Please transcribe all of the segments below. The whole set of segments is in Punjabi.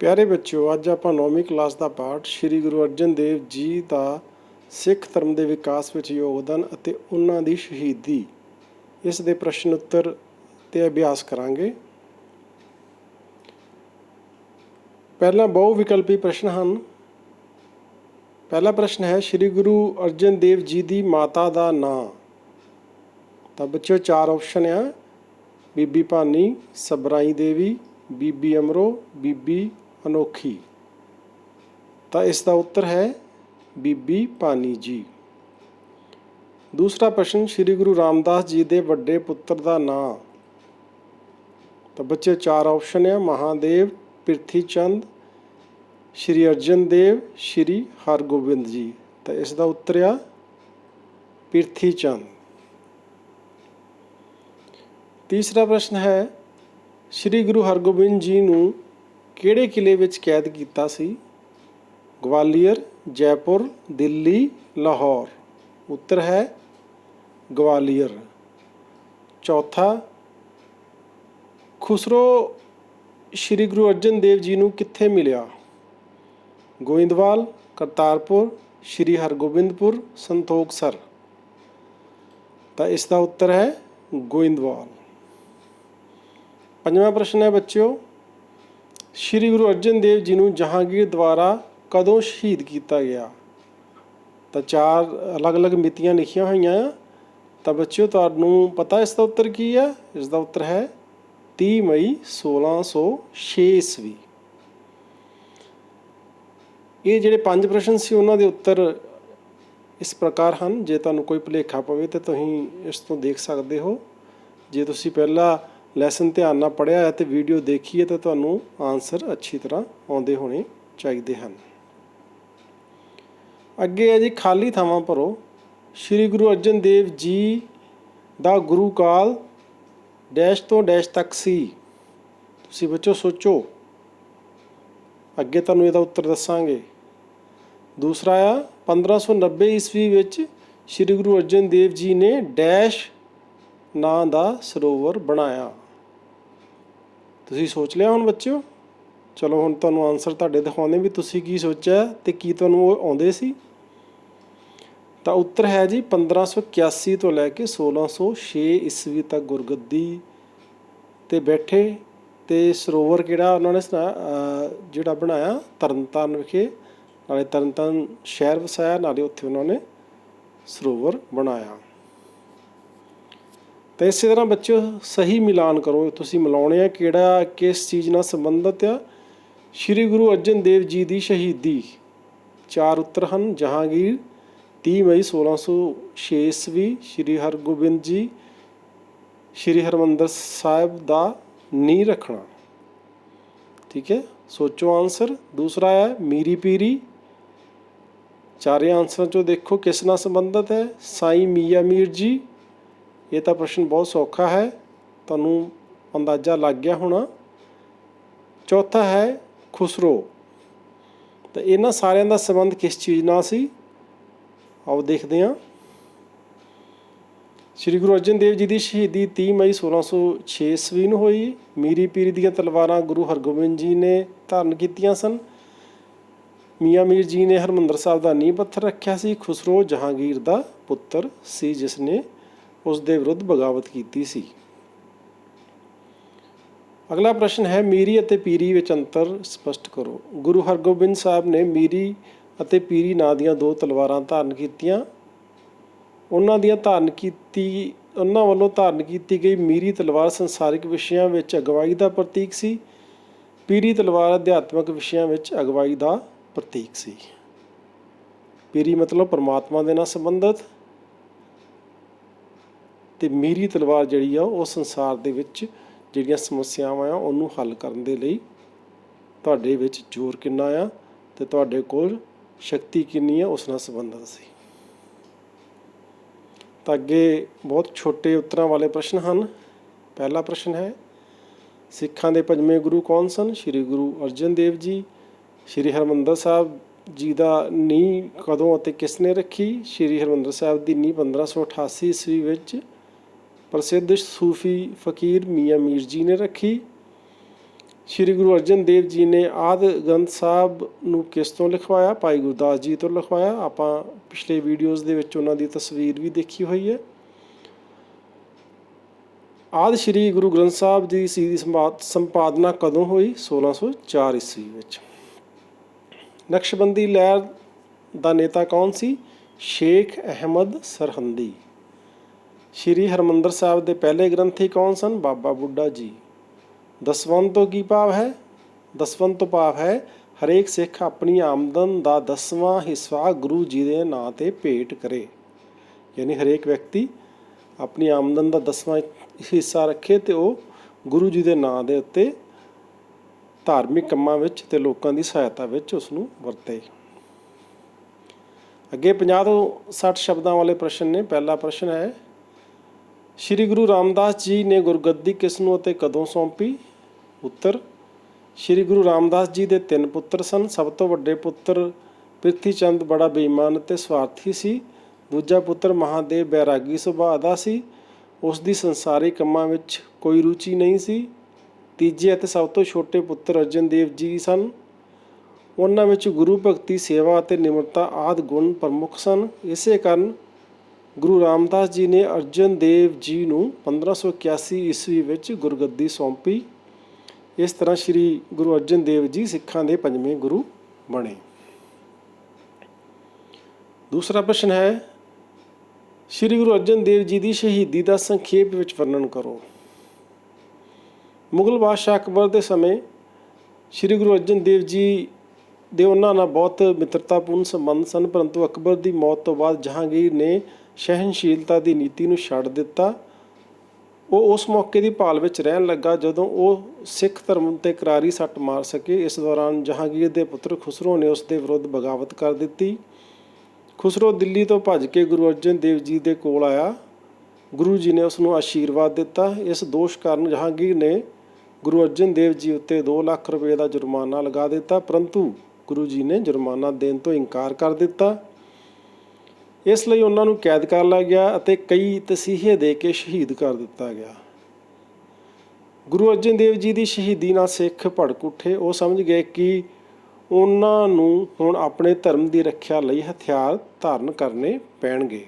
ਪਿਆਰੇ ਬੱਚਿਓ, ਅੱਜ ਆਪਾਂ 9ਵੀਂ ਕਲਾਸ ਦਾ ਪਾਠ ਸ਼੍ਰੀ ਗੁਰੂ ਅਰਜਨ ਦੇਵ ਜੀ ਦਾ ਸਿੱਖ ਧਰਮ ਦੇ ਵਿਕਾਸ ਵਿੱਚ ਯੋਗਦਾਨ ਅਤੇ ਉਹਨਾਂ ਦੀ ਸ਼ਹੀਦੀ, ਇਸ ਦੇ ਪ੍ਰਸ਼ਨ ਉੱਤਰ ਤੇ ਅਭਿਆਸ ਕਰਾਂਗੇ। ਪਹਿਲਾਂ ਬਹੁ ਵਿਕਲਪੀ ਪ੍ਰਸ਼ਨ ਹਨ। ਪਹਿਲਾ ਪ੍ਰਸ਼ਨ ਹੈ, ਸ਼੍ਰੀ ਗੁਰੂ ਅਰਜਨ ਦੇਵ ਜੀ ਦੀ ਮਾਤਾ ਦਾ ਨਾਂ। ਤਾਂ ਬੱਚਿਓ 4 ਆਪਸ਼ਨ ਆ: ਬੀਬੀ ਭਾਨੀ, ਸਬਰਾਈ ਦੇਵੀ, ਬੀਬੀ ਅਮਰੋ, ਬੀਬੀ ਅਨੋਖੀ। ਤਾਂ ਇਸ ਦਾ ਉੱਤਰ ਹੈ ਬੀਬੀ ਭਾਨੀ ਜੀ। ਦੂਸਰਾ ਪ੍ਰਸ਼ਨ, ਸ਼੍ਰੀ ਗੁਰੂ ਰਾਮਦਾਸ ਜੀ ਦੇ ਵੱਡੇ ਪੁੱਤਰ ਦਾ ਨਾਂ। ਤਾਂ ਬੱਚੇ 4 ਆਪਸ਼ਨ ਆ: ਮਹਾਦੇਵ, ਪ੍ਰਿਥੀ ਚੰਦ, ਸ਼੍ਰੀ ਅਰਜਨ ਦੇਵ, ਸ਼੍ਰੀ ਹਰਗੋਬਿੰਦ ਜੀ। ਤਾਂ ਇਸ ਦਾ ਉੱਤਰ ਆ ਪ੍ਰਿਥੀ ਚੰਦ। ਤੀਸਰਾ ਪ੍ਰਸ਼ਨ ਹੈ, ਸ਼੍ਰੀ ਗੁਰੂ ਹਰਗੋਬਿੰਦ ਜੀ ਨੂੰ ਕਿਹੜੇ ਕਿਲ੍ਹੇ ਵਿੱਚ ਕੈਦ ਕੀਤਾ ਸੀ? ਗਵਾਲੀਅਰ, ਜੈਪੁਰ, ਦਿੱਲੀ, ਲਾਹੌਰ। ਉੱਤਰ ਹੈ ਗਵਾਲੀਅਰ। ਚੌਥਾ, ਖੁਸਰੋ ਸ਼੍ਰੀ ਗੁਰੂ ਅਰਜਨ ਦੇਵ ਜੀ ਨੂੰ ਕਿੱਥੇ ਮਿਲਿਆ? ਗੋਇੰਦਵਾਲ, ਕਰਤਾਰਪੁਰ, ਸ਼੍ਰੀ ਹਰਗੋਬਿੰਦਪੁਰ, ਸੰਤੋਖਸਰ। ਤਾਂ ਇਸ ਦਾ ਉੱਤਰ ਹੈ ਗੋਇੰਦਵਾਲ। ਪੰਜਵਾਂ ਪ੍ਰਸ਼ਨ ਹੈ ਬੱਚਿਓ, ਸ਼੍ਰੀ ਗੁਰੂ ਅਰਜਨ ਦੇਵ ਜੀ ਨੂੰ ਜਹਾਂਗੀਰ ਦੁਆਰਾ ਕਦੋਂ ਸ਼ਹੀਦ ਕੀਤਾ ਗਿਆ? ਤਾਂ 4 ਅਲੱਗ-ਅਲੱਗ ਮਿਤੀਆਂ ਲਿਖੀਆਂ ਹੋਈਆਂ ਆ। ਤਾਂ ਬੱਚਿਓ ਤੁਹਾਨੂੰ ਪਤਾ ਇਸ ਦਾ ਉੱਤਰ ਕੀ ਹੈ? ਇਸ ਦਾ ਉੱਤਰ ਹੈ 30 ਮਈ 1606 ਈਸਵੀ। ਇਹ ਜਿਹੜੇ 5 ਪ੍ਰਸ਼ਨ ਸੀ ਉਹਨਾਂ ਦੇ ਉੱਤਰ ਇਸ ਪ੍ਰਕਾਰ ਹਨ। ਜੇ ਤੁਹਾਨੂੰ ਕੋਈ ਭੁਲੇਖਾ ਪਵੇ ਤਾਂ ਤੁਸੀਂ ਇਸ ਤੋਂ ਦੇਖ ਸਕਦੇ ਹੋ। ਜੇ ਤੁਸੀਂ ਪਹਿਲਾ ਲੈਸਨ ਧਿਆਨ ਨਾਲ ਪੜ੍ਹਿਆ ਹੈ ਅਤੇ ਵੀਡੀਓ ਦੇਖੀ ਹੈ ਤਾਂ ਤੁਹਾਨੂੰ ਆਨਸਰ ਅੱਛੀ ਤਰ੍ਹਾਂ ਆਉਂਦੇ ਹੋਣੇ ਚਾਹੀਦੇ ਹਨ। ਅੱਗੇ ਹੈ ਜੀ, ਖਾਲੀ ਥਾਵਾਂ ਭਰੋ। ਸ਼੍ਰੀ ਗੁਰੂ ਅਰਜਨ ਦੇਵ ਜੀ ਦਾ ਗੁਰੂ ਕਾਲ ਡੈਸ਼ ਤੋਂ ਡੈਸ਼ ਤੱਕ ਸੀ। ਤੁਸੀਂ ਬੱਚੋ ਸੋਚੋ, ਅੱਗੇ ਤੁਹਾਨੂੰ ਇਹਦਾ ਉੱਤਰ ਦੱਸਾਂਗੇ। ਦੂਸਰਾ ਆ, 1590 ਈਸਵੀ ਵਿੱਚ ਸ਼੍ਰੀ ਗੁਰੂ ਅਰਜਨ ਦੇਵ ਜੀ ਨੇ ਡੈਸ਼ ਨਾਂ ਦਾ ਸਰੋਵਰ ਬਣਾਇਆ। ਤੁਸੀਂ ਸੋਚ ਲਿਆ ਹੁਣ ਬੱਚਿਓ? ਚਲੋ ਹੁਣ ਤੁਹਾਨੂੰ ਆਨਸਰ ਤੁਹਾਡੇ ਦਿਖਾਉਂਦੇ ਵੀ ਤੁਸੀਂ ਕੀ ਸੋਚਿਆ ਅਤੇ ਕੀ ਤੁਹਾਨੂੰ ਉਹ ਆਉਂਦੇ ਸੀ। ਤਾਂ ਉੱਤਰ ਹੈ ਜੀ 1581 ਤੋਂ ਲੈ ਕੇ 1606 ਈਸਵੀ ਤੱਕ ਗੁਰਗੱਦੀ 'ਤੇ ਬੈਠੇ ਅਤੇ ਸਰੋਵਰ ਕਿਹੜਾ ਉਹਨਾਂ ਨੇ ਜਿਹੜਾ ਬਣਾਇਆ ਤਰਨਤਾਰਨ ਵਿਖੇ, ਨਾਲੇ ਤਰਨਤਾਰਨ ਸ਼ਹਿਰ ਵਸਾਇਆ, ਨਾਲੇ ਉੱਥੇ ਉਹਨਾਂ ਨੇ ਸਰੋਵਰ ਬਣਾਇਆ। ਤਾਂ ਇਸੇ ਤਰ੍ਹਾਂ ਬੱਚਿਓ ਸਹੀ ਮਿਲਾਨ ਕਰੋ। ਤੁਸੀਂ ਮਿਲਾਉਣੇ ਆ ਕਿਹੜਾ ਕਿਸ ਚੀਜ਼ ਨਾਲ ਸੰਬੰਧਿਤ ਆ। ਸ਼੍ਰੀ ਗੁਰੂ ਅਰਜਨ ਦੇਵ ਜੀ ਦੀ ਸ਼ਹੀਦੀ, 4 ਉੱਤਰ ਹਨ। ਜਹਾਂਗੀਰ, 30 ਮਈ 1606 ਈਸਵੀ, ਸ਼੍ਰੀ ਹਰਗੋਬਿੰਦ ਜੀ, ਸ਼੍ਰੀ ਹਰਿਮੰਦਰ ਸਾਹਿਬ ਦਾ ਨੀਂਹ ਰੱਖਣਾ। ਠੀਕ ਹੈ, ਸੋਚੋ ਆਨਸਰ। ਦੂਸਰਾ ਹੈ ਮੀਰੀ ਪੀਰੀ। 4 ਆਨਸਰਾਂ 'ਚੋਂ ਦੇਖੋ ਕਿਸ ਨਾਲ ਸੰਬੰਧਿਤ ਹੈ। ਸਾਈਂ ਮੀਆਂ ਮੀਰ ਜੀ। ਇਹ ਤਾਂ ਪ੍ਰਸ਼ਨ ਬਹੁਤ ਸੌਖਾ ਹੈ, ਤੁਹਾਨੂੰ ਅੰਦਾਜ਼ਾ ਲੱਗ ਗਿਆ ਹੋਣਾ। ਚੌਥਾ ਹੈ ਖੁਸਰੋ। ਤਾਂ ਇਹਨਾਂ ਸਾਰਿਆਂ ਦਾ ਸੰਬੰਧ ਕਿਸ ਚੀਜ਼ ਨਾਲ ਸੀ? ਆਓ ਦੇਖਦੇ ਹਾਂ। ਸ਼੍ਰੀ ਗੁਰੂ ਅਰਜਨ ਦੇਵ ਜੀ ਦੀ ਸ਼ਹੀਦੀ 30 ਮਈ 1606 ਈਸਵੀ ਨੂੰ ਹੋਈ। ਮੀਰੀ ਪੀਰੀ ਦੀਆਂ ਤਲਵਾਰਾਂ ਗੁਰੂ ਹਰਗੋਬਿੰਦ ਜੀ ਨੇ ਧਾਰਨ ਕੀਤੀਆਂ ਸਨ। ਮੀਆਂ ਮੀਰ ਜੀ ਨੇ ਹਰਿਮੰਦਰ ਸਾਹਿਬ ਦਾ ਨੀਂਹ ਪੱਥਰ ਰੱਖਿਆ ਸੀ। ਖੁਸਰੋ ਜਹਾਂਗੀਰ ਦਾ ਪੁੱਤਰ ਸੀ ਜਿਸ ਨੇ ਉਸ ਦੇ ਵਿਰੁੱਧ ਬਗਾਵਤ ਕੀਤੀ ਸੀ। ਅਗਲਾ ਪ੍ਰਸ਼ਨ ਹੈ, ਮੀਰੀ ਅਤੇ ਪੀਰੀ ਵਿੱਚ ਅੰਤਰ ਸਪਸ਼ਟ ਕਰੋ। ਗੁਰੂ ਹਰਗੋਬਿੰਦ ਸਾਹਿਬ ਨੇ ਮੀਰੀ ਅਤੇ ਪੀਰੀ ਨਾਂ ਦੀਆਂ 2 ਤਲਵਾਰਾਂ ਧਾਰਨ ਕੀਤੀਆਂ। ਉਹਨਾਂ ਵੱਲੋਂ ਧਾਰਨ ਕੀਤੀ ਗਈ ਮੀਰੀ ਤਲਵਾਰ ਸੰਸਾਰਿਕ ਵਿਸ਼ਿਆਂ ਵਿੱਚ ਅਗਵਾਈ ਦਾ ਪ੍ਰਤੀਕ ਸੀ। ਪੀਰੀ ਤਲਵਾਰ ਅਧਿਆਤਮਿਕ ਵਿਸ਼ਿਆਂ ਵਿੱਚ ਅਗਵਾਈ ਦਾ ਪ੍ਰਤੀਕ ਸੀ। ਪੀਰੀ ਮਤਲਬ ਪਰਮਾਤਮਾ ਦੇ ਨਾਲ ਸੰਬੰਧਿਤ, ਅਤੇ ਮੀਰੀ ਤਲਵਾਰ ਜਿਹੜੀ ਆ ਉਹ ਸੰਸਾਰ ਦੇ ਵਿੱਚ ਜਿਹੜੀਆਂ ਸਮੱਸਿਆਵਾਂ ਆ ਉਹਨੂੰ ਹੱਲ ਕਰਨ ਦੇ ਲਈ ਤੁਹਾਡੇ ਵਿੱਚ ਜ਼ੋਰ ਕਿੰਨਾ ਆ ਅਤੇ ਤੁਹਾਡੇ ਕੋਲ ਸ਼ਕਤੀ ਕਿੰਨੀ ਆ ਉਸ ਨਾਲ ਸੰਬੰਧਿਤ ਸੀ। ਤਾਂ ਅੱਗੇ ਬਹੁਤ ਛੋਟੇ ਉੱਤਰਾਂ ਵਾਲੇ ਪ੍ਰਸ਼ਨ ਹਨ। ਪਹਿਲਾ ਪ੍ਰਸ਼ਨ ਹੈ, ਸਿੱਖਾਂ ਦੇ 5ਵੇਂ ਗੁਰੂ ਕੌਣ ਸਨ? ਸ਼੍ਰੀ ਗੁਰੂ ਅਰਜਨ ਦੇਵ ਜੀ। ਸ਼੍ਰੀ ਹਰਿਮੰਦਰ ਸਾਹਿਬ ਜੀ ਦਾ ਨੀਂਹ ਕਦੋਂ ਅਤੇ ਕਿਸ ਨੇ ਰੱਖੀ? ਸ਼੍ਰੀ ਹਰਿਮੰਦਰ ਸਾਹਿਬ ਦੀ ਨੀਂਹ 1588 ਈਸਵੀ ਵਿੱਚ ਪ੍ਰਸਿੱਧ ਸੂਫੀ ਫਕੀਰ ਮੀਆਂ ਮੀਰ ਜੀ ਨੇ ਰੱਖੀ। ਸ਼੍ਰੀ ਗੁਰੂ ਅਰਜਨ ਦੇਵ ਜੀ ਨੇ ਆਦਿ ਗ੍ਰੰਥ ਸਾਹਿਬ ਨੂੰ ਕਿਸ ਤੋਂ ਲਿਖਵਾਇਆ? ਭਾਈ ਗੁਰਦਾਸ ਜੀ ਤੋਂ ਲਿਖਵਾਇਆ। ਆਪਾਂ ਪਿਛਲੇ ਵੀਡੀਓਜ਼ ਦੇ ਵਿੱਚ ਉਹਨਾਂ ਦੀ ਤਸਵੀਰ ਵੀ ਦੇਖੀ ਹੋਈ ਹੈ। ਆਦਿ ਸ਼੍ਰੀ ਗੁਰੂ ਗ੍ਰੰਥ ਸਾਹਿਬ ਜੀ ਦੀ ਸੰਪਾਦਨਾ ਕਦੋਂ ਹੋਈ? 1604 ਈਸਵੀ ਵਿੱਚ। ਨਕਸ਼ਬੰਦੀ ਲਹਿਰ ਦਾ ਨੇਤਾ ਕੌਣ ਸੀ? ਸ਼ੇਖ ਅਹਿਮਦ ਸਰਹੰਦੀ। ਸ਼੍ਰੀ ਹਰਿਮੰਦਰ ਸਾਹਿਬ ਦੇ ਪਹਿਲੇ ਗ੍ਰੰਥੀ ਕੌਣ ਸਨ? ਬਾਬਾ ਬੁੱਢਾ ਜੀ। ਦਸਵੰਧ ਤੋਂ ਕੀ ਭਾਵ ਹੈ? ਦਸਵੰਧ ਤੋਂ ਭਾਵ ਹੈ ਹਰੇਕ ਸਿੱਖ ਆਪਣੀ ਆਮਦਨ ਦਾ 10ਵਾਂ ਹਿੱਸਾ ਗੁਰੂ ਜੀ ਦੇ ਨਾਂ 'ਤੇ ਭੇਟ ਕਰੇ। ਯਾਨੀ ਹਰੇਕ ਵਿਅਕਤੀ ਆਪਣੀ ਆਮਦਨ ਦਾ 10ਵਾਂ ਹਿੱਸਾ ਰੱਖੇ ਅਤੇ ਉਹ ਗੁਰੂ ਜੀ ਦੇ ਨਾਂ ਦੇ ਉੱਤੇ ਧਾਰਮਿਕ ਕੰਮਾਂ ਵਿੱਚ ਅਤੇ ਲੋਕਾਂ ਦੀ ਸਹਾਇਤਾ ਵਿੱਚ ਉਸ ਨੂੰ ਵਰਤੇ। ਅੱਗੇ 50 ਤੋਂ 60 ਸ਼ਬਦਾਂ ਵਾਲੇ ਪ੍ਰਸ਼ਨ ਨੇ। ਪਹਿਲਾ ਪ੍ਰਸ਼ਨ ਹੈ, ਸ਼੍ਰੀ ਗੁਰੂ ਰਾਮਦਾਸ ਜੀ ਨੇ ਗੁਰਗੱਦੀ ਕਿਸ ਨੂੰ ਅਤੇ ਕਦੋਂ ਸੌਂਪੀ? ਉੱਤਰ, ਸ਼੍ਰੀ ਗੁਰੂ ਰਾਮਦਾਸ ਜੀ ਦੇ 3 ਪੁੱਤਰ ਸਨ। ਸਭ ਤੋਂ ਵੱਡੇ ਪੁੱਤਰ ਪ੍ਰਿਥੀ ਚੰਦ ਬੜਾ ਬੇਈਮਾਨ ਅਤੇ ਸਵਾਰਥੀ ਸੀ। ਦੂਜਾ ਪੁੱਤਰ ਮਹਾਦੇਵ ਬੈਰਾਗੀ ਸੁਭਾਅ ਦਾ ਸੀ। ਉਸ ਦੀ ਸੰਸਾਰੀ ਕੰਮਾਂ ਵਿੱਚ ਕੋਈ ਰੁਚੀ ਨਹੀਂ ਸੀ। ਤੀਜੇ ਅਤੇ ਸਭ ਤੋਂ ਛੋਟੇ ਪੁੱਤਰ ਅਰਜਨ ਦੇਵ ਜੀ ਸਨ। ਉਹਨਾਂ ਵਿੱਚ ਗੁਰੂ ਭਗਤੀ, ਸੇਵਾ ਅਤੇ ਨਿਮਰਤਾ ਆਦਿ ਗੁਣ ਪ੍ਰਮੁੱਖ ਸਨ। ਇਸੇ ਕਾਰਨ ਗੁਰੂ ਰਾਮਦਾਸ ਜੀ ਨੇ ਅਰਜਨ ਦੇਵ ਜੀ ਨੂੰ 1581 ਈਸਵੀ ਵਿੱਚ ਗੁਰਗੱਦੀ ਸੌਂਪੀ। ਇਸ ਤਰ੍ਹਾਂ ਸ਼੍ਰੀ ਗੁਰੂ ਅਰਜਨ ਦੇਵ ਜੀ ਸਿੱਖਾਂ ਦੇ 5ਵੇਂ ਗੁਰੂ ਬਣੇ। ਦੂਸਰਾ ਪ੍ਰਸ਼ਨ ਹੈ, ਸ਼੍ਰੀ ਗੁਰੂ ਅਰਜਨ ਦੇਵ ਜੀ ਦੀ ਸ਼ਹੀਦੀ ਦਾ ਸੰਖੇਪ ਵਿੱਚ ਵਰਣਨ ਕਰੋ। ਮੁਗਲ ਬਾਦਸ਼ਾਹ ਅਕਬਰ ਦੇ ਸਮੇਂ ਸ਼੍ਰੀ ਗੁਰੂ ਅਰਜਨ ਦੇਵ ਜੀ ਦੇ ਉਹਨਾਂ ਨਾਲ ਬਹੁਤ ਮਿੱਤਰਤਾਪੂਰਨ ਸੰਬੰਧ ਸਨ, ਪਰੰਤੂ ਅਕਬਰ ਦੀ ਮੌਤ ਤੋਂ ਬਾਅਦ ਜਹਾਂਗੀਰ ਨੇ ਸਹਿਣਸ਼ੀਲਤਾ ਦੀ ਨੀਤੀ ਨੂੰ ਛੱਡ ਦਿੱਤਾ। ਉਹ ਉਸ ਮੌਕੇ ਦੀ ਭਾਲ ਵਿੱਚ ਰਹਿਣ ਲੱਗਾ ਜਦੋਂ ਉਹ ਸਿੱਖ ਧਰਮ 'ਤੇ ਕਰਾਰੀ ਸੱਟ ਮਾਰ ਸਕੇ। ਇਸ ਦੌਰਾਨ ਜਹਾਂਗੀਰ ਦੇ ਪੁੱਤਰ ਖੁਸਰੋ ਨੇ ਉਸ ਦੇ ਵਿਰੁੱਧ ਬਗਾਵਤ ਕਰ ਦਿੱਤੀ। ਖੁਸਰੋ ਦਿੱਲੀ ਤੋਂ ਭੱਜ ਕੇ ਗੁਰੂ ਅਰਜਨ ਦੇਵ ਜੀ ਦੇ ਕੋਲ ਆਇਆ। ਗੁਰੂ ਜੀ ਨੇ ਉਸ ਨੂੰ ਆਸ਼ੀਰਵਾਦ ਦਿੱਤਾ। ਇਸ ਦੋਸ਼ ਕਾਰਨ ਜਹਾਂਗੀਰ ਨੇ ਗੁਰੂ ਅਰਜਨ ਦੇਵ ਜੀ ਉੱਤੇ 2 ਲੱਖ ਰੁਪਏ ਦਾ ਜੁਰਮਾਨਾ ਲਗਾ ਦਿੱਤਾ, ਪਰੰਤੂ ਗੁਰੂ ਜੀ ਨੇ ਜੁਰਮਾਨਾ ਦੇਣ ਤੋਂ ਇਨਕਾਰ ਕਰ ਦਿੱਤਾ। ਇਸ ਲਈ ਉਹਨਾਂ ਨੂੰ ਕੈਦ ਕਰ ਲਿਆ ਗਿਆ ਅਤੇ ਕਈ ਤਸੀਹੇ ਦੇ ਕੇ ਸ਼ਹੀਦ ਕਰ ਦਿੱਤਾ ਗਿਆ। ਗੁਰੂ ਅਰਜਨ ਦੇਵ ਜੀ ਦੀ ਸ਼ਹੀਦੀ ਨਾਲ ਸਿੱਖ ਭੜਕ ਉੱਠੇ। ਉਹ ਸਮਝ ਗਏ ਕਿ ਉਹਨਾਂ ਨੂੰ ਹੁਣ ਆਪਣੇ ਧਰਮ ਦੀ ਰੱਖਿਆ ਲਈ ਹਥਿਆਰ ਧਾਰਨ ਕਰਨੇ ਪੈਣਗੇ।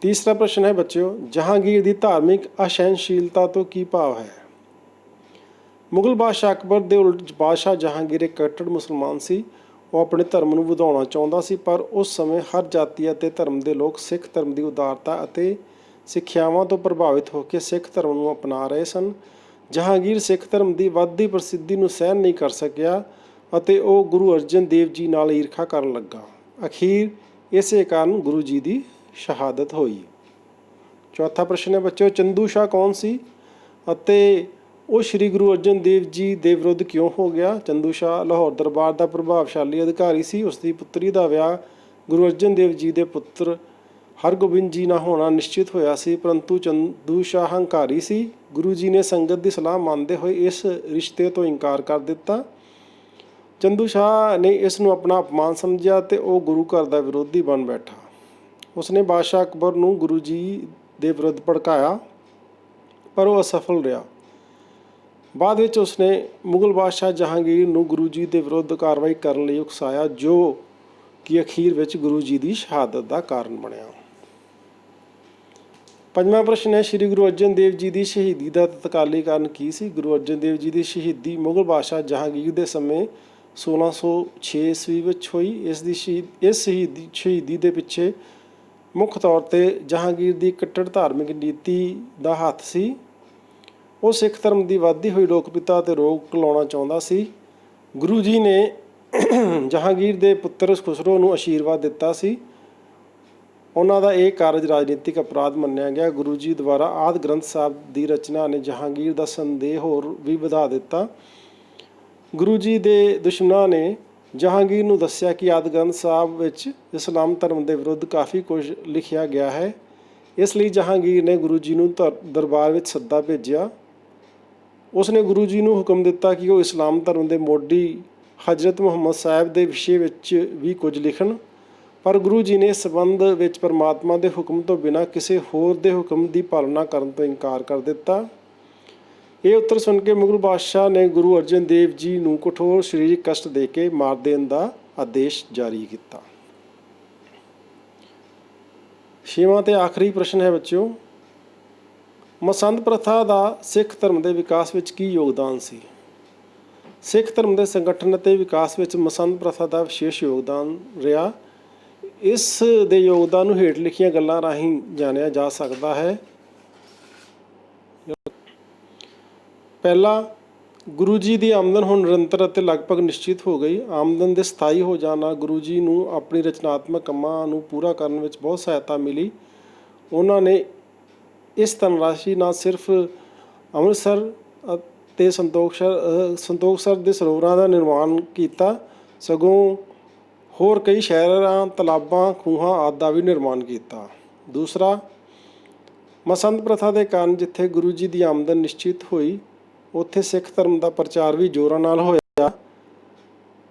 ਤੀਸਰਾ ਪ੍ਰਸ਼ਨ ਹੈ ਬੱਚਿਓ, ਜਹਾਂਗੀਰ ਦੀ ਧਾਰਮਿਕ ਅਸਹਿਣਸ਼ੀਲਤਾ ਤੋਂ ਕੀ ਭਾਵ ਹੈ? ਮੁਗਲ ਬਾਦਸ਼ਾਹ ਅਕਬਰ ਦੇ ਉਲਟ ਬਾਦਸ਼ਾਹ ਜਹਾਂਗੀਰ ਇੱਕ ਕੱਟੜ ਮੁਸਲਮਾਨ ਸੀ। ਉਹ ਆਪਣੇ ਧਰਮ ਨੂੰ ਵਧਾਉਣਾ ਚਾਹੁੰਦਾ ਸੀ, ਪਰ ਉਸ ਸਮੇਂ ਹਰ ਜਾਤੀ ਅਤੇ ਧਰਮ ਦੇ ਲੋਕ ਸਿੱਖ ਧਰਮ ਦੀ ਉਦਾਰਤਾ ਅਤੇ ਸਿੱਖਿਆਵਾਂ ਤੋਂ ਪ੍ਰਭਾਵਿਤ ਹੋ ਕੇ ਸਿੱਖ ਧਰਮ ਨੂੰ ਅਪਣਾ ਰਹੇ ਸਨ। ਜਹਾਂਗੀਰ ਸਿੱਖ ਧਰਮ ਦੀ ਵੱਧਦੀ ਪ੍ਰਸਿੱਧੀ ਨੂੰ ਸਹਿਣ ਨਹੀਂ ਕਰ ਸਕਿਆ ਅਤੇ ਉਹ ਗੁਰੂ ਅਰਜਨ ਦੇਵ ਜੀ ਨਾਲ ਈਰਖਾ ਕਰਨ ਲੱਗਾ। ਅਖੀਰ ਇਸੇ ਕਾਰਨ ਗੁਰੂ ਜੀ ਦੀ ਸ਼ਹਾਦਤ ਹੋਈ। ਚੌਥਾ ਪ੍ਰਸ਼ਨ ਹੈ ਬੱਚਿਓ, ਚੰਦੂ ਸ਼ਾਹ ਕੌਣ ਸੀ ਅਤੇ ਉਹ ਸ਼੍ਰੀ ਗੁਰੂ ਅਰਜਨ ਦੇਵ ਜੀ ਦੇ ਵਿਰੁੱਧ ਕਿਉਂ ਹੋ ਗਿਆ? ਚੰਦੂ ਸ਼ਾਹ ਲਾਹੌਰ ਦਰਬਾਰ ਦਾ ਪ੍ਰਭਾਵਸ਼ਾਲੀ ਅਧਿਕਾਰੀ ਸੀ। ਉਸ ਦੀ ਪੁੱਤਰੀ ਦਾ ਵਿਆਹ ਗੁਰੂ ਅਰਜਨ ਦੇਵ ਜੀ ਦੇ ਪੁੱਤਰ ਹਰਗੋਬਿੰਦ ਜੀ ਨਾਲ ਹੋਣਾ ਨਿਸ਼ਚਿਤ ਹੋਇਆ ਸੀ, ਪਰੰਤੂ ਚੰਦੂ ਸ਼ਾਹ ਹੰਕਾਰੀ ਸੀ। ਗੁਰੂ ਜੀ ਨੇ ਸੰਗਤ ਦੀ ਸਲਾਹ ਮੰਨਦੇ ਹੋਏ ਇਸ ਰਿਸ਼ਤੇ ਤੋਂ ਇਨਕਾਰ ਕਰ ਦਿੱਤਾ। ਚੰਦੂ ਸ਼ਾਹ ਨੇ ਇਸ ਨੂੰ ਆਪਣਾ ਅਪਮਾਨ ਸਮਝਿਆ ਅਤੇ ਉਹ ਗੁਰੂ ਘਰ ਦਾ ਵਿਰੋਧੀ ਬਣ ਬੈਠਾ। ਉਸਨੇ ਬਾਦਸ਼ਾਹ ਅਕਬਰ ਨੂੰ ਗੁਰੂ ਜੀ ਦੇ ਵਿਰੁੱਧ ਭੜਕਾਇਆ, ਪਰ ਉਹ ਅਸਫਲ ਰਿਹਾ। ਬਾਅਦ ਵਿੱਚ ਉਸਨੇ ਮੁਗਲ ਬਾਦਸ਼ਾਹ ਜਹਾਂਗੀਰ ਨੂੰ ਗੁਰੂ ਜੀ ਦੇ ਵਿਰੁੱਧ ਕਾਰਵਾਈ ਕਰਨ ਲਈ ਉਕਸਾਇਆ, ਜੋ ਕਿ ਅਖੀਰ ਵਿੱਚ ਗੁਰੂ ਜੀ ਦੀ ਸ਼ਹਾਦਤ ਦਾ ਕਾਰਨ ਬਣਿਆ। ਪੰਜਵਾਂ ਪ੍ਰਸ਼ਨ ਹੈ, ਸ਼੍ਰੀ ਗੁਰੂ ਅਰਜਨ ਦੇਵ ਜੀ ਦੀ ਸ਼ਹੀਦੀ ਦਾ ਤਤਕਾਲੀ ਕਾਰਨ ਕੀ ਸੀ? ਗੁਰੂ ਅਰਜਨ ਦੇਵ ਜੀ ਦੀ ਸ਼ਹੀਦੀ ਮੁਗਲ ਬਾਦਸ਼ਾਹ ਜਹਾਂਗੀਰ ਦੇ ਸਮੇਂ 1606 ਈਸਵੀ ਵਿੱਚ ਹੋਈ। ਇਸ ਸ਼ਹੀਦੀ ਦੇ ਪਿੱਛੇ ਮੁੱਖ ਤੌਰ 'ਤੇ ਜਹਾਂਗੀਰ ਦੀ ਕੱਟੜ ਧਾਰਮਿਕ ਨੀਤੀ ਦਾ ਹੱਥ ਸੀ। ਉਹ ਸਿੱਖ ਧਰਮ ਦੀ ਵੱਧਦੀ ਹੋਈ ਲੋਕਪ੍ਰਿਅਤਾ 'ਤੇ ਰੋਕ ਲਾਉਣਾ ਚਾਹੁੰਦਾ ਸੀ। ਗੁਰੂ ਜੀ ਨੇ ਜਹਾਂਗੀਰ ਦੇ ਪੁੱਤਰ ਖੁਸਰੋ ਨੂੰ ਆਸ਼ੀਰਵਾਦ ਦਿੱਤਾ ਸੀ। ਉਹਨਾਂ ਦਾ ਇਹ ਕਾਰਜ ਰਾਜਨੀਤਿਕ ਅਪਰਾਧ ਮੰਨਿਆ ਗਿਆ। ਗੁਰੂ ਜੀ ਦੁਆਰਾ ਆਦਿ ਗ੍ਰੰਥ ਸਾਹਿਬ ਦੀ ਰਚਨਾ ਨੇ ਜਹਾਂਗੀਰ ਦਾ ਸੰਦੇਹ ਹੋਰ ਵੀ ਵਧਾ ਦਿੱਤਾ। ਗੁਰੂ ਜੀ ਦੇ ਦੁਸ਼ਮਣਾਂ ਨੇ ਜਹਾਂਗੀਰ ਨੂੰ ਦੱਸਿਆ ਕਿ ਆਦਿ ਗ੍ਰੰਥ ਸਾਹਿਬ ਵਿੱਚ ਇਸਲਾਮ ਧਰਮ ਦੇ ਵਿਰੁੱਧ ਕਾਫੀ ਕੁਝ ਲਿਖਿਆ ਗਿਆ ਹੈ। ਇਸ ਲਈ ਜਹਾਂਗੀਰ ਨੇ ਗੁਰੂ ਜੀ ਨੂੰ ਦਰਬਾਰ ਵਿੱਚ ਸੱਦਾ ਭੇਜਿਆ। ਉਸਨੇ ਗੁਰੂ ਜੀ ਨੂੰ ਹੁਕਮ ਦਿੱਤਾ ਕਿ ਉਹ ਇਸਲਾਮ ਧਰਮ ਦੇ ਮੋਢੀ ਹਜ਼ਰਤ ਮੁਹੰਮਦ ਸਾਹਿਬ ਦੇ ਵਿਸ਼ੇ ਵਿੱਚ ਵੀ ਕੁਝ ਲਿਖਣ, ਪਰ ਗੁਰੂ ਜੀ ਨੇ ਇਸ ਸੰਬੰਧ ਵਿੱਚ ਪਰਮਾਤਮਾ ਦੇ ਹੁਕਮ ਤੋਂ ਬਿਨਾਂ ਕਿਸੇ ਹੋਰ ਦੇ ਹੁਕਮ ਦੀ ਪਾਲਣਾ ਕਰਨ ਤੋਂ ਇਨਕਾਰ ਕਰ ਦਿੱਤਾ। ਇਹ ਉੱਤਰ ਸੁਣ ਕੇ ਮੁਗਲ ਬਾਦਸ਼ਾਹ ਨੇ ਗੁਰੂ ਅਰਜਨ ਦੇਵ ਜੀ ਨੂੰ ਕਠੋਰ ਸਰੀਰਕ ਕਸ਼ਟ ਦੇ ਕੇ ਮਾਰ ਦੇਣ ਦਾ ਆਦੇਸ਼ ਜਾਰੀ ਕੀਤਾ। 6ਵਾਂ ਤੇ ਆਖਰੀ ਪ੍ਰਸ਼ਨ ਹੈ ਬੱਚਿਓ, ਮਸੰਦ ਪ੍ਰਥਾ ਦਾ ਸਿੱਖ ਧਰਮ ਦੇ ਵਿਕਾਸ ਵਿੱਚ ਕੀ ਯੋਗਦਾਨ ਸੀ? ਸਿੱਖ ਧਰਮ ਦੇ ਸੰਗਠਨ ਅਤੇ ਵਿਕਾਸ ਵਿੱਚ ਮਸੰਦ ਪ੍ਰਥਾ ਦਾ ਵਿਸ਼ੇਸ਼ ਯੋਗਦਾਨ ਰਿਹਾ। ਇਸ ਦੇ ਯੋਗਦਾਨ ਨੂੰ ਹੇਠ ਲਿਖੀਆਂ ਗੱਲਾਂ ਰਾਹੀਂ ਜਾਣਿਆ ਜਾ ਸਕਦਾ ਹੈ। ਪਹਿਲਾ, ਗੁਰੂ ਜੀ ਦੀ ਆਮਦਨ ਹੁਣ ਨਿਰੰਤਰ ਅਤੇ ਲਗਭਗ ਨਿਸ਼ਚਿਤ ਹੋ ਗਈ। ਆਮਦਨ ਦੇ ਸਥਾਈ ਹੋ ਜਾਣ ਨਾਲ ਗੁਰੂ ਜੀ ਨੂੰ ਆਪਣੀ ਰਚਨਾਤਮਕ ਕੰਮਾਂ ਨੂੰ ਪੂਰਾ ਕਰਨ ਵਿੱਚ ਬਹੁਤ ਸਹਾਇਤਾ ਮਿਲੀ। ਉਹਨਾਂ ਨੇ ਇਸ ਧਨਰਾਸ਼ੀ ਨਾਲ ਸਿਰਫ ਅੰਮ੍ਰਿਤਸਰ ਅਤੇ ਸੰਤੋਖਸਰ ਦੇ ਸਰੋਵਰਾਂ ਦਾ ਨਿਰਮਾਣ ਕੀਤਾ, ਸਗੋਂ ਹੋਰ ਕਈ ਸ਼ਹਿਰਾਂ, ਤਲਾਬਾਂ, ਖੂਹਾਂ ਆਦਿ ਦਾ ਵੀ ਨਿਰਮਾਣ ਕੀਤਾ। ਦੂਸਰਾ, ਮਸੰਦ ਪ੍ਰਥਾ ਦੇ ਕਾਰਨ ਜਿੱਥੇ ਗੁਰੂ ਜੀ ਦੀ ਆਮਦਨ ਨਿਸ਼ਚਿਤ ਹੋਈ, ਉੱਥੇ ਸਿੱਖ ਧਰਮ ਦਾ ਪ੍ਰਚਾਰ ਵੀ ਜ਼ੋਰਾਂ ਨਾਲ ਹੋਇਆ।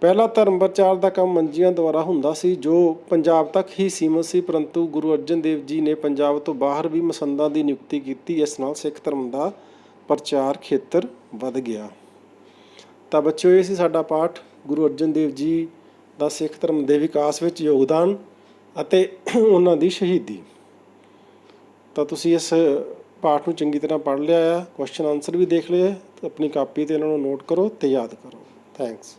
ਪਹਿਲਾ ਧਰਮ ਪ੍ਰਚਾਰ ਦਾ ਕੰਮ ਮੰਜੀਆਂ ਦੁਆਰਾ ਹੁੰਦਾ ਸੀ, ਜੋ ਪੰਜਾਬ ਤੱਕ ਹੀ ਸੀਮਤ ਸੀ, ਪਰੰਤੂ ਗੁਰੂ ਅਰਜਨ ਦੇਵ ਜੀ ਨੇ ਪੰਜਾਬ ਤੋਂ ਬਾਹਰ ਵੀ ਮਸੰਦਾਂ ਦੀ ਨਿਯੁਕਤੀ ਕੀਤੀ। ਇਸ ਨਾਲ ਸਿੱਖ ਧਰਮ ਦਾ ਪ੍ਰਚਾਰ ਖੇਤਰ ਵੱਧ ਗਿਆ। ਤਾਂ ਬੱਚਿਓ, ਇਹ ਸੀ ਸਾਡਾ ਪਾਠ, ਗੁਰੂ ਅਰਜਨ ਦੇਵ ਜੀ ਦਾ ਸਿੱਖ ਧਰਮ ਦੇ ਵਿਕਾਸ ਵਿੱਚ ਯੋਗਦਾਨ ਅਤੇ ਉਹਨਾਂ ਦੀ ਸ਼ਹੀਦੀ। ਤਾਂ ਤੁਸੀਂ ਇਸ ਪਾਠ ਨੂੰ ਚੰਗੀ ਤਰ੍ਹਾਂ ਪੜ੍ਹ ਲਿਆ ਆ, ਕੁਐਸਚਨ ਆਨਸਰ ਵੀ ਦੇਖ ਲਏ, ਆਪਣੀ ਕਾਪੀ 'ਤੇ ਇਹਨਾਂ ਨੂੰ ਨੋਟ ਕਰੋ ਅਤੇ ਯਾਦ ਕਰੋ। ਥੈਂਕਸ।